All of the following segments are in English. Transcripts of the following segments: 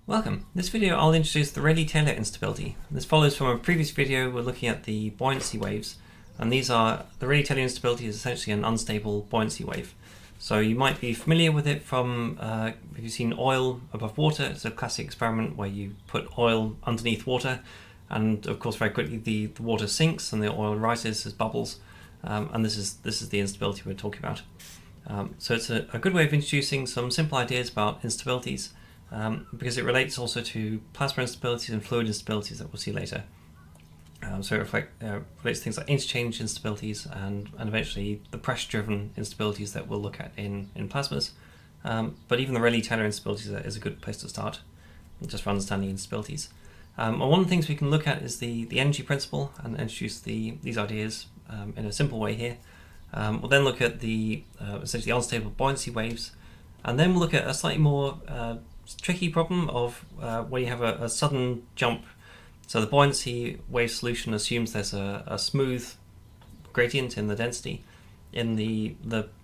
Welcome. In this video I'll introduce the Rayleigh-Taylor instability. This follows from a previous video. We're looking at the buoyancy waves, and the Rayleigh-Taylor instability is essentially an unstable buoyancy wave. So you might be familiar with it from, if you've seen oil above water. It's a classic experiment where you put oil underneath water, and of course very quickly the water sinks and the oil rises as bubbles, and this is the instability we're talking about. So it's a good way of introducing some simple ideas about instabilities, because it relates also to plasma instabilities and fluid instabilities that we'll see later. So it relates to things like interchange instabilities and eventually the pressure-driven instabilities that we'll look at in plasmas. But even the Rayleigh-Taylor instabilities is a good place to start, just for understanding instabilities. And one of the things we can look at is the energy principle and introduce these ideas in a simple way here. We'll then look at essentially unstable buoyancy waves, and then we'll look at a slightly more tricky problem of where you have a sudden jump. So the buoyancy wave solution assumes there's a smooth gradient in the density. In the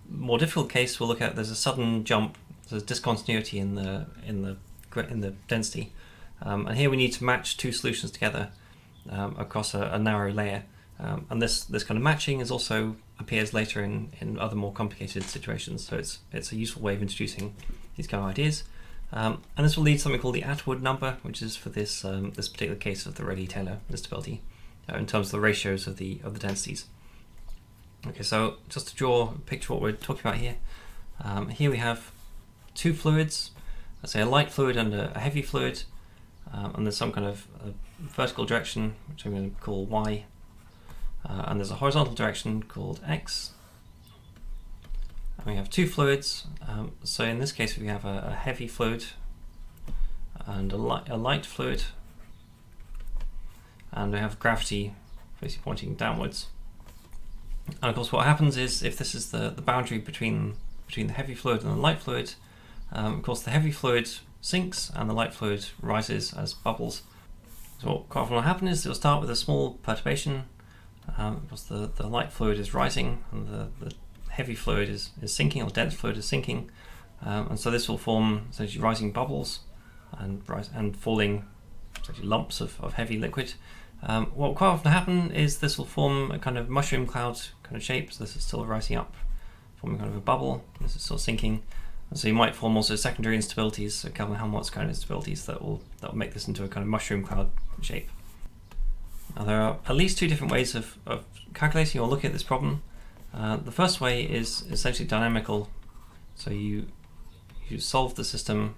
more difficult case, we'll look at there's a sudden jump, so there's discontinuity in the density, and here we need to match two solutions together across a narrow layer. And this kind of matching also appears later in other more complicated situations. So it's a useful way of introducing these kind of ideas. And this will lead to something called the Atwood number, which is for this particular case of the Rayleigh-Taylor instability, in terms of the ratios of the densities. Okay, so just to draw a picture of what we're talking about here. Here we have two fluids, let's say a light fluid and a heavy fluid, and there's some kind of vertical direction, which I'm going to call Y, and there's a horizontal direction called X. And we have two fluids, so in this case we have a heavy fluid and a light fluid, and we have gravity basically pointing downwards. And of course what happens is, if this is the boundary between the heavy fluid and the light fluid, of course the heavy fluid sinks and the light fluid rises as bubbles. So what quite often will happen is it will start with a small perturbation. Of course the light fluid is rising and the heavy fluid is sinking, or dense fluid is sinking, and so this will form essentially rising bubbles and falling essentially lumps of heavy liquid. What will quite often happen is this will form a kind of mushroom cloud kind of shape. So this is still rising up, forming kind of a bubble. This is still sinking, and so you might form also secondary instabilities, so Kelvin-Helmholtz kind of instabilities that will make this into a kind of mushroom cloud shape. Now there are at least two different ways of calculating or looking at this problem. The first way is essentially dynamical. So you solve the system.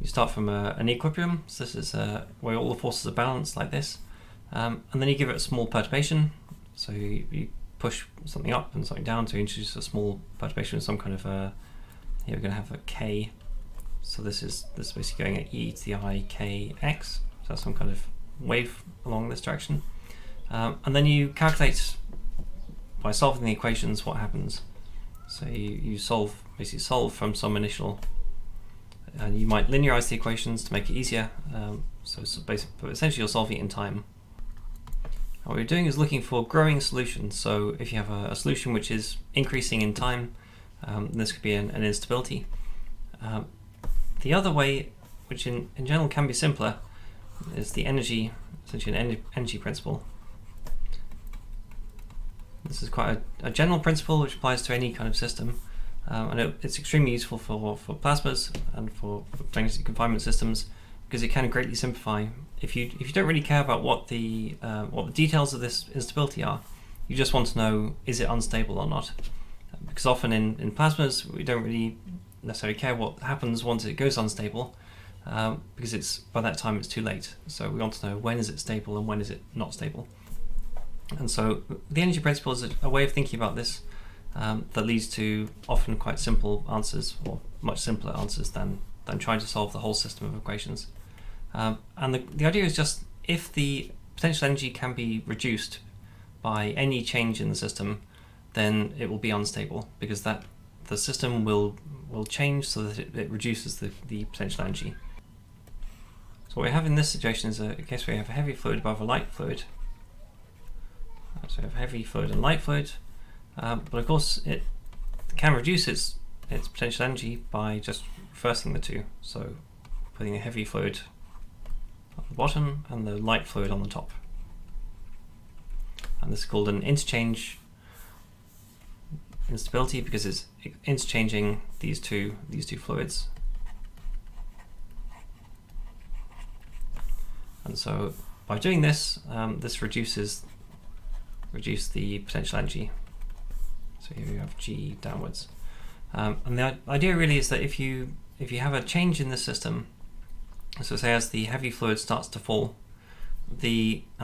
You start from an equilibrium. So this is where all the forces are balanced like this, and then you give it a small perturbation. So you push something up and something down to introduce a small perturbation with some kind of here we're going to have a k. So this is basically going at e to the I k x. So that's some kind of wave along this direction, and then you calculate by solving the equations what happens. So you basically solve from some initial, and you might linearize the equations to make it easier. But essentially you're solving it in time. And what you're doing is looking for growing solutions. So if you have a solution which is increasing in time, this could be an instability. The other way, which in general can be simpler, is the essentially an energy principle. This is quite a general principle which applies to any kind of system, and it's extremely useful for plasmas and for magnetic confinement systems, because it can greatly simplify. If you don't really care about what the details of this instability are, you just want to know, is it unstable or not? Because often in plasmas we don't really necessarily care what happens once it goes unstable, because by that time it's too late. So we want to know, when is it stable and when is it not stable. And so the energy principle is a way of thinking about this that leads to often quite simple answers, or much simpler answers than trying to solve the whole system of equations. And the idea is just, if the potential energy can be reduced by any change in the system, then it will be unstable, because the system will change so that it reduces the potential energy. So what we have in this situation is a case where we have a heavy fluid above a light fluid. So we have heavy fluid and light fluid, but of course it can reduce its potential energy by just reversing the two. So putting a heavy fluid on the bottom and the light fluid on the top. And this is called an interchange instability because it's interchanging these two fluids. And so by doing this, this reduce the potential energy. So here we have G downwards. And the idea really is that if you have a change in the system, so say as the heavy fluid starts to fall, and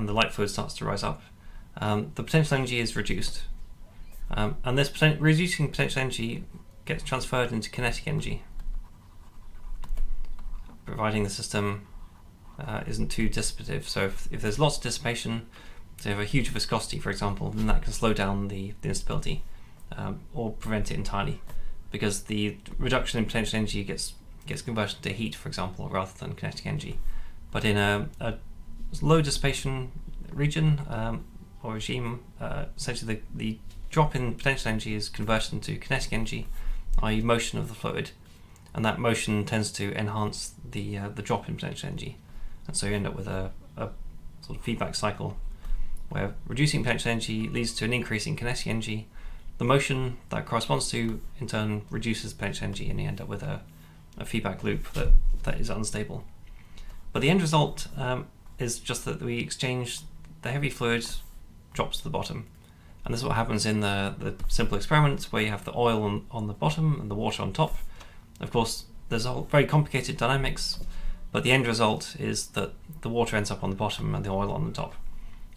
the light fluid starts to rise up, the potential energy is reduced. And this reducing potential energy gets transferred into kinetic energy, providing the system isn't too dissipative. So if there's lots of dissipation, so you have a huge viscosity, for example, then that can slow down the instability or prevent it entirely, because the reduction in potential energy gets converted into heat, for example, rather than kinetic energy. But in a low dissipation region or regime, essentially the drop in potential energy is converted into kinetic energy, i.e. motion of the fluid, and that motion tends to enhance the drop in potential energy. And so you end up with a sort of feedback cycle where reducing potential energy leads to an increase in kinetic energy. The motion that corresponds to, in turn, reduces potential energy, and you end up with a feedback loop that is unstable. But the end result is just that we exchange the heavy fluid drops to the bottom. And this is what happens in the simple experiment where you have the oil on the bottom and the water on top. Of course, there's a very complicated dynamics, but the end result is that the water ends up on the bottom and the oil on the top.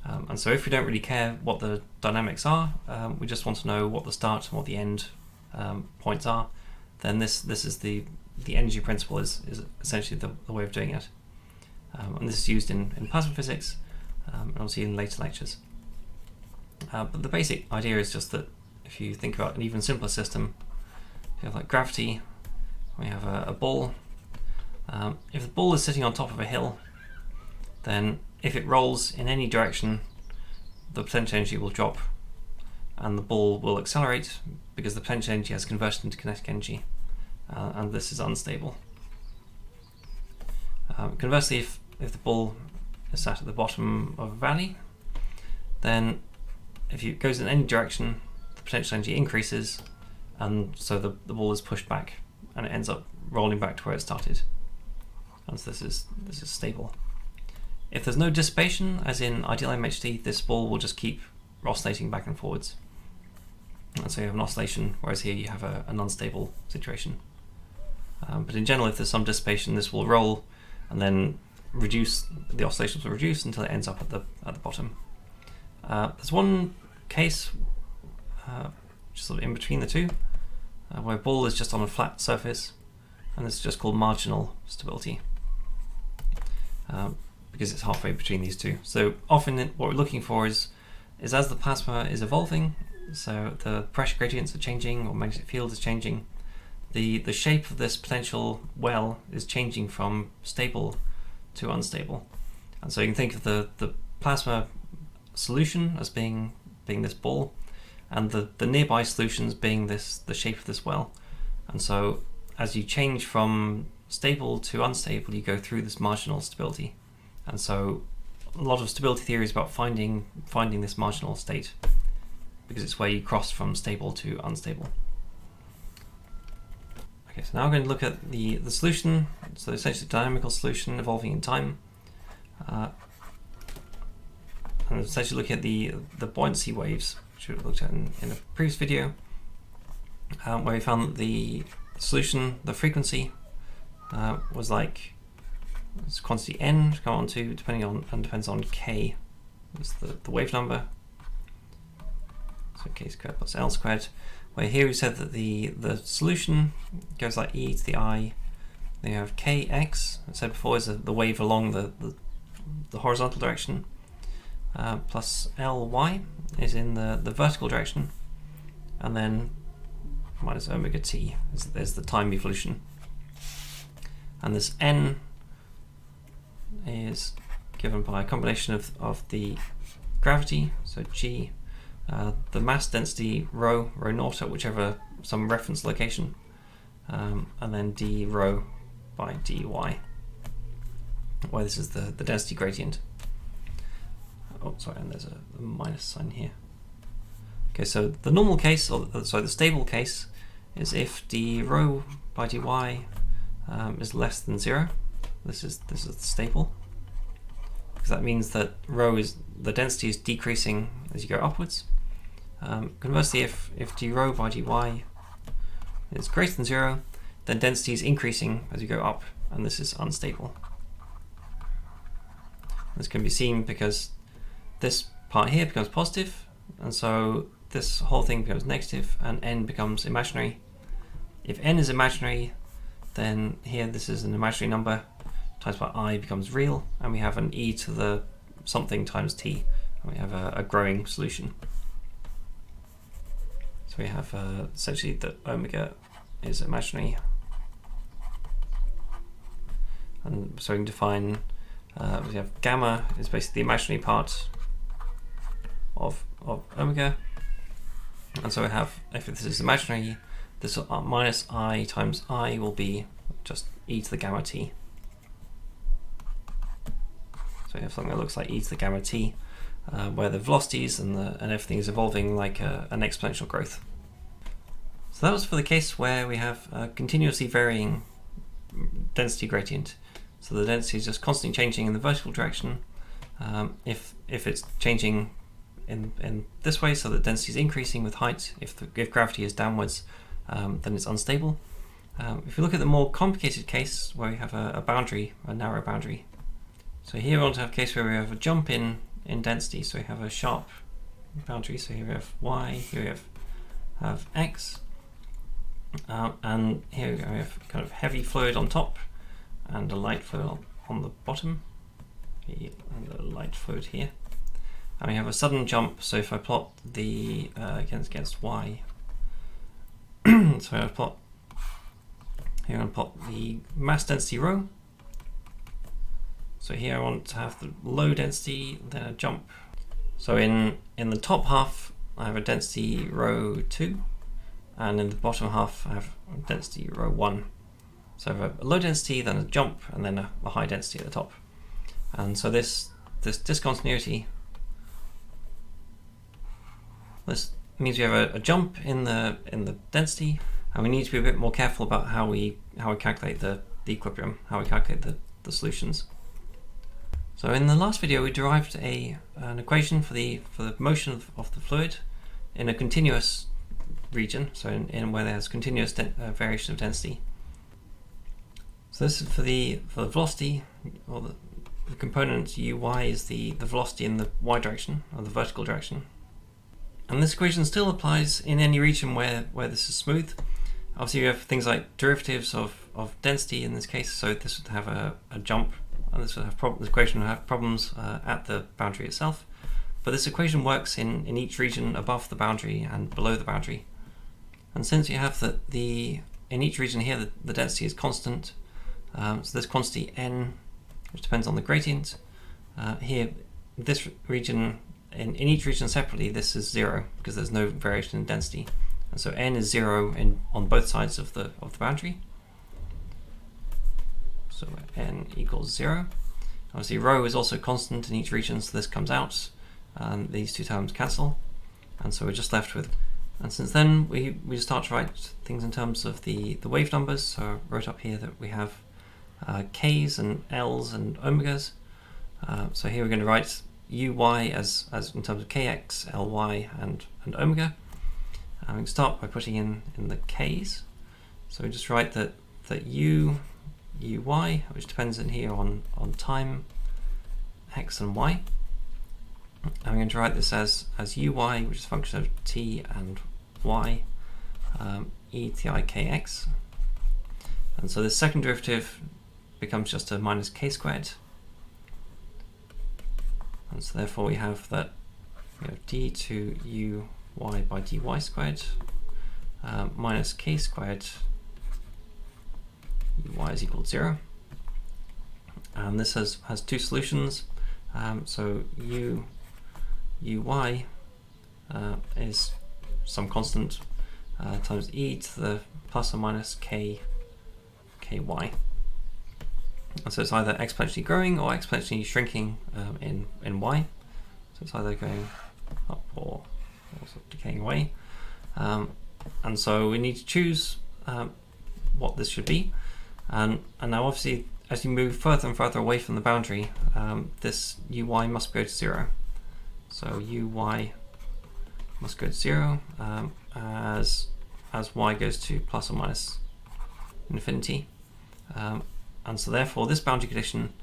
And so if we don't really care what the dynamics are, we just want to know what the start and what the end points are, then this is the energy principle is essentially the way of doing it. And this is used in plasma physics, and obviously in later lectures. But the basic idea is just that if you think about an even simpler system, you have like gravity, we have a ball. If the ball is sitting on top of a hill, then if it rolls in any direction, the potential energy will drop and the ball will accelerate because the potential energy has converted into kinetic energy, and this is unstable. Conversely, if the ball is sat at the bottom of a valley, then if it goes in any direction, the potential energy increases, and so the ball is pushed back and it ends up rolling back to where it started. And so this is stable. If there's no dissipation, as in ideal MHD, this ball will just keep oscillating back and forwards. And so you have an oscillation, whereas here you have an unstable situation. But in general, if there's some dissipation, this will roll and then reduce, the oscillations will reduce until it ends up at the bottom. There's one case, just sort of in between the two, where a ball is just on a flat surface, and this is just called marginal stability, because it's halfway between these two. So often what we're looking for is as the plasma is evolving, so the pressure gradients are changing or magnetic field is changing, the shape of this potential well is changing from stable to unstable. And so you can think of the plasma solution as being this ball, and the nearby solutions being the shape of this well. And so as you change from stable to unstable, you go through this marginal stability. And so a lot of stability theory is about finding this marginal state, because it's where you cross from stable to unstable. Okay, so now I'm going to look at the solution, so essentially dynamical solution evolving in time. And essentially looking at the buoyancy waves, which we looked at in a previous video, where we found that the solution, the frequency, was like this quantity n go on to depends on k, is the wave number. So k squared plus l squared. Where here we said that the solution goes like e to the I. Then you have kx. I said before is the wave along the horizontal direction. Plus ly is in the vertical direction, and then minus omega t is the time evolution. And this n is given by a combination of the gravity, so g, the mass density rho naught at whichever some reference location, and then d rho by dy. where this is the density gradient. Oh, sorry, and there's a minus sign here. Okay, so the normal case, or sorry, the stable case, is if d rho by dy is less than 0. This is stable, because that means that the density is decreasing as you go upwards. Conversely, if d rho by dy is greater than 0, then density is increasing as you go up, and this is unstable. This can be seen because this part here becomes positive, and so this whole thing becomes negative, and n becomes imaginary. If n is imaginary, then here this is an imaginary number times by I becomes real, and we have an e to the something times t, and we have a growing solution. So we have essentially that omega is imaginary, and so we can define we have gamma is basically the imaginary part of omega, and so we have, if this is imaginary, this minus I times I will be just e to the gamma t. So we have something that looks like e to the gamma t, where the velocities and everything is evolving like an exponential growth. So that was for the case where we have a continuously varying density gradient. So the density is just constantly changing in the vertical direction. If it's changing in this way, so the density is increasing with height, if gravity is downwards, then it's unstable. If you look at the more complicated case where we have a boundary, a narrow boundary. So here we want to have a case where we have a jump in density, so we have a sharp boundary. So here we have y, here we have x, and here we have kind of heavy fluid on top and a light fluid on the bottom, and a light fluid here. And we have a sudden jump, so if I plot the against y, so I plot here, I plot the mass density rho. So here I want to have the low density, then a jump. So in the top half I have a density rho 2, and in the bottom half I have a density rho 1. So I have a low density, then a jump, and then a high density at the top. And so this discontinuity, this means we have a jump in the density, and we need to be a bit more careful about how we calculate the equilibrium, how we calculate the solutions. So in the last video we derived an equation for the motion of the fluid in a continuous region, so in where there's continuous variation of density. So this is for the velocity, or the component uy is the velocity in the y direction, or the vertical direction. And this equation still applies in any region where this is smooth. Obviously you have things like derivatives of density in this case, so this would have a jump, and this equation would have problems at the boundary itself. But this equation works in each region above the boundary and below the boundary. And since you have that in each region here the density is constant, so this quantity n, which depends on the gradient, here this region, in each region separately, this is 0 because there's no variation in density, and so n is 0 on both sides of the boundary. So n equals 0. Obviously rho is also constant in each region, so this comes out, and these two terms cancel, and so we're just left with. And since then we start to write things in terms of the wave numbers. So I wrote up here that we have k's and l's and omegas. So here we're going to write uy as in terms of kx, ly, and omega. We can start by putting in the k's. So we just write that uy, which depends in here on time, x and y. I'm going to write this as uy, which is a function of t and y, e to the I kx. And so this second derivative becomes just a minus k squared. And so therefore we have that we have d to uy by dy squared minus k squared uy is equal to 0. And this has two solutions. So uy is some constant times e to the plus or minus ky. And so it's either exponentially growing or exponentially shrinking in y. So it's either going up or sort of decaying away. And so we need to choose what this should be. And now obviously, as you move further and further away from the boundary, this uy must go to 0. So uy must go to 0 as y goes to plus or minus infinity. And so therefore this boundary condition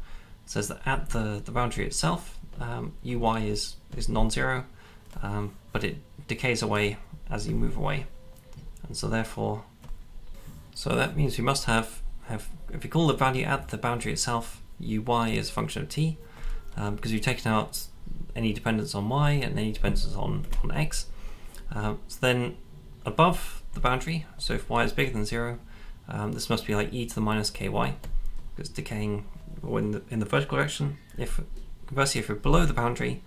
says that at the boundary itself, uy is non-zero, but it decays away as you move away. And so therefore, so that means we must have if we call the value at the boundary itself uy is a function of t, because we've taken out any dependence on y and any dependence on x. So then above the boundary, so if y is bigger than 0, this must be like e to the minus ky, because decaying in the vertical direction. Conversely, if we're below the boundary,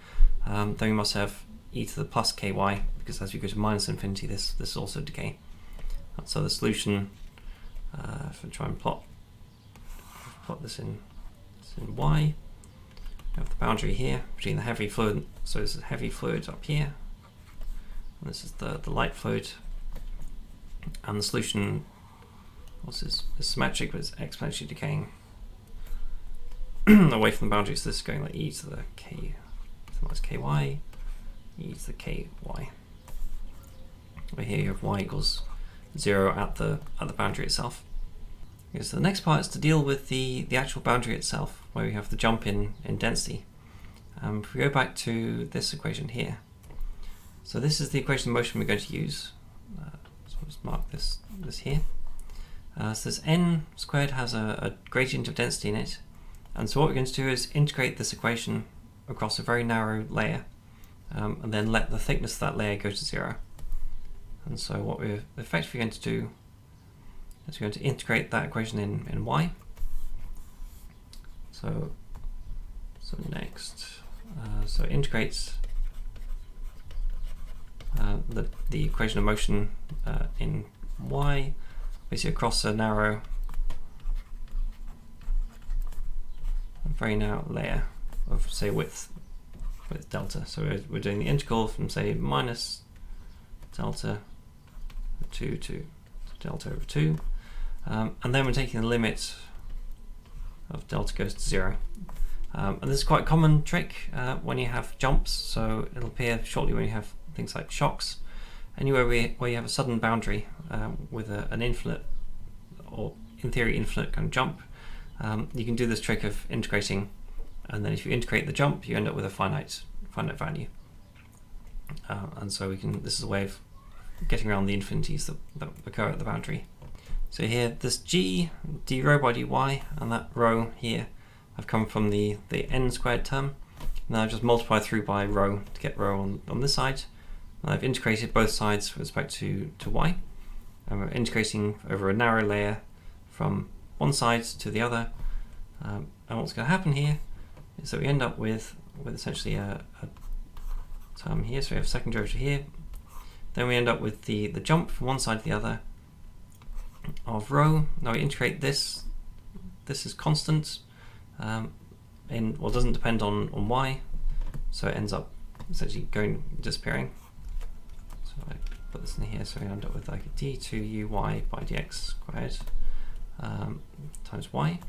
then we must have e to the plus ky, because as we go to minus infinity, this is also decay. And so the solution, if I try and plot this in y, we have the boundary here between the heavy fluid. So this is heavy fluid up here, and this is the light fluid. And the solution is symmetric, but it's exponentially decaying away from the boundary. So this is going like e to the k, so that's ky, e to the ky. Over here you have y equals 0 at the boundary itself. Okay, so the next part is to deal with the actual boundary itself, where we have the jump in density. If we go back to this equation here, so this is the equation of motion we're going to use. So I'll just mark this here. So this n squared has a gradient of density in it, and so what we're going to do is integrate this equation across a very narrow layer, and then let the thickness of that layer go to 0. And so what we're effectively going to do is we're going to integrate that equation in y. So next, so integrate the equation of motion in y, basically across a very narrow layer of, say, width delta. So we're doing the integral from, say, minus delta 2 to delta over 2, and then we're taking the limit of delta goes to 0. And this is quite a common trick when you have jumps, so it'll appear shortly when you have things like shocks. Anywhere where you have a sudden boundary with an infinite, or in theory infinite kind of jump, you can do this trick of integrating, and then if you integrate the jump, you end up with a finite value. And so this is a way of getting around the infinities that occur at the boundary. So here, this g, d rho by dy, and that rho here have come from the n squared term. Now I've just multiplied through by rho to get rho on this side. And I've integrated both sides with respect to y. And we're integrating over a narrow layer from one side to the other. And what's going to happen here is that we end up with essentially a term here. So we have second derivative here. Then we end up with the jump from one side to the other of rho. Now we integrate this. This is constant. Doesn't depend on y, so it ends up essentially disappearing. So I put this in here, so we end up with like d2 uy by dx squared times y.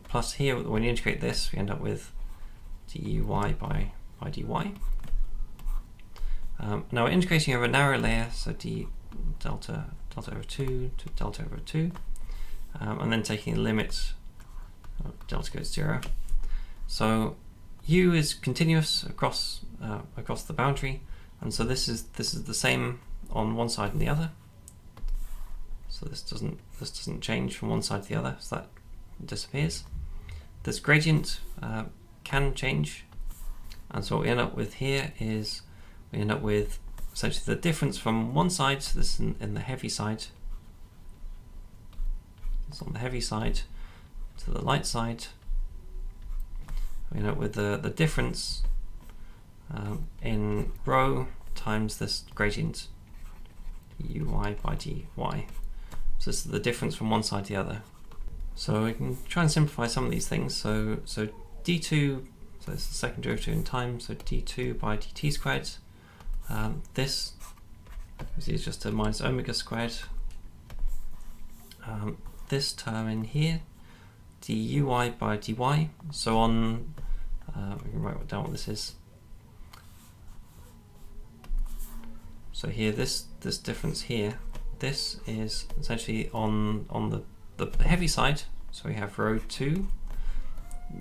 Plus here, when you integrate this, we end up with duy by dy. Now we're integrating over a narrow layer, so d delta over 2 to delta over 2, and then taking the limit of delta goes to 0. So u is continuous across the boundary, and so this is the same on one side and the other. So this doesn't change from one side to the other, so that disappears. This gradient can change, and so what we end up with here is we end up with essentially the difference from one side, so this is in the heavy side, it's on the heavy side, to the light side. We end up with the difference in rho times this gradient uy by dy. So this is the difference from one side to the other. So we can try and simplify some of these things. So d2, so it's the second derivative in time, so d2 by dt squared. This is just a minus omega squared. This term in here, duy by dy. So on, we can write down what this is. So here, this difference here, this is essentially on the heavy side. So we have rho 2.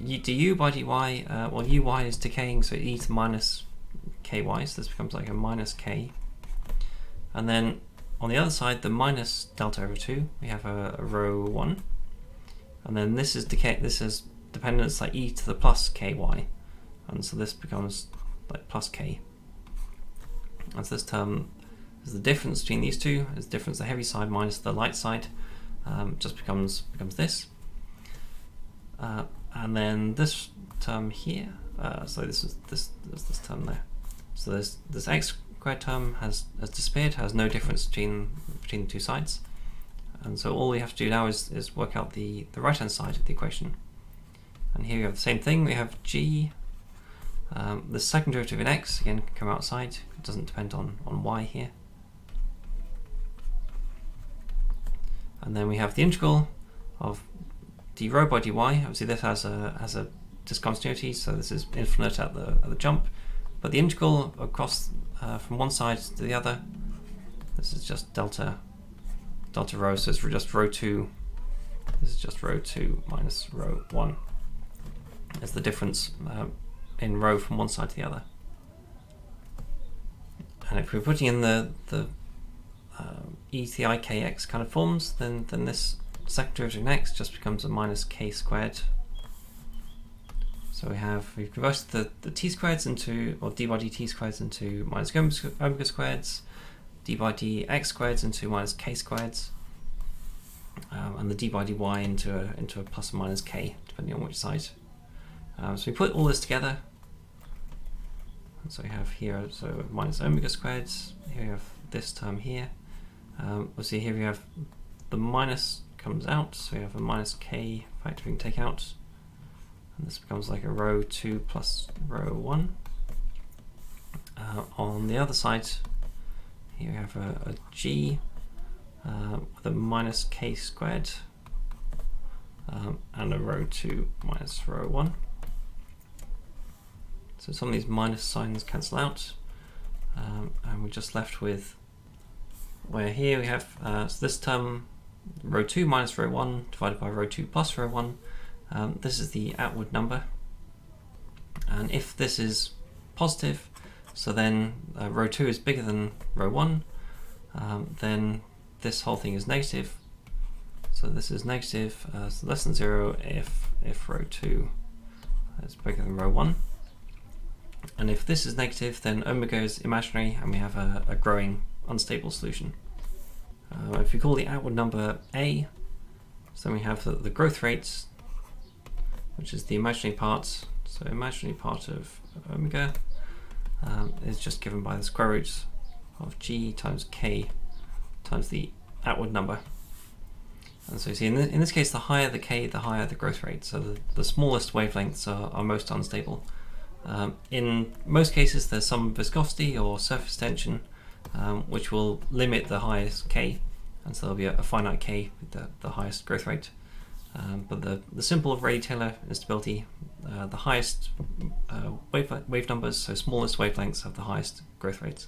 Du by dy, well, uy is decaying, so e to the minus ky, so this becomes like a minus k. And then on the other side, the minus delta over 2, we have a rho 1. And then this is dependence like e to the plus ky. And so this becomes like plus k. And so this term is the difference between these two, is the difference the heavy side minus the light side, just becomes this. And then this term here, so this is this term there. So this x squared term has disappeared, has no difference between the two sides. And so all we have to do now is work out the right hand side of the equation. And here we have the same thing, we have g, the second derivative in x, again, can come outside, it doesn't depend on y here. And then we have the integral of d rho by dy. Obviously this has a discontinuity, so this is infinite at the jump. But the integral across from one side to the other, this is just delta rho, so it's just rho 2. This is just rho 2 minus rho 1. It's the difference in rho from one side to the other. And if we're putting in the e to the ikx kind of forms, then this second derivative in x just becomes a minus k squared. So we've converted the t squareds into, or d by dt squareds into minus omega squareds, d by dx squareds into minus k squareds, and the d by dy into a plus or minus k, depending on which side. So we put all this together, and so we have here, so minus omega squareds, here we have this term here. We'll see here we have the minus comes out, so we have a minus k factor we can take out, and this becomes like a rho 2 plus rho 1. On the other side, here we have a g with a minus k squared and a rho 2 minus rho 1. So some of these minus signs cancel out, and we're just left with where here we have so this term rho 2 minus rho 1 divided by rho 2 plus rho 1. This is the outward number, and if this is positive, so then rho 2 is bigger than rho 1, then this whole thing is negative. So this is negative, so less than 0 if rho 2 is bigger than rho 1. And if this is negative, then omega is imaginary, and we have a growing unstable solution. If we call the outward number a, so then we have the growth rate, which is the imaginary part. So imaginary part of omega is just given by the square root of g times k times the outward number. And so you see in this case, the higher the k, the higher the growth rate. So the smallest wavelengths are most unstable. In most cases, there's some viscosity or surface tension which will limit the highest k, and so there'll be a finite k with the highest growth rate. But the simple Rayleigh-Taylor instability, the highest wave numbers, so smallest wavelengths, have the highest growth rates.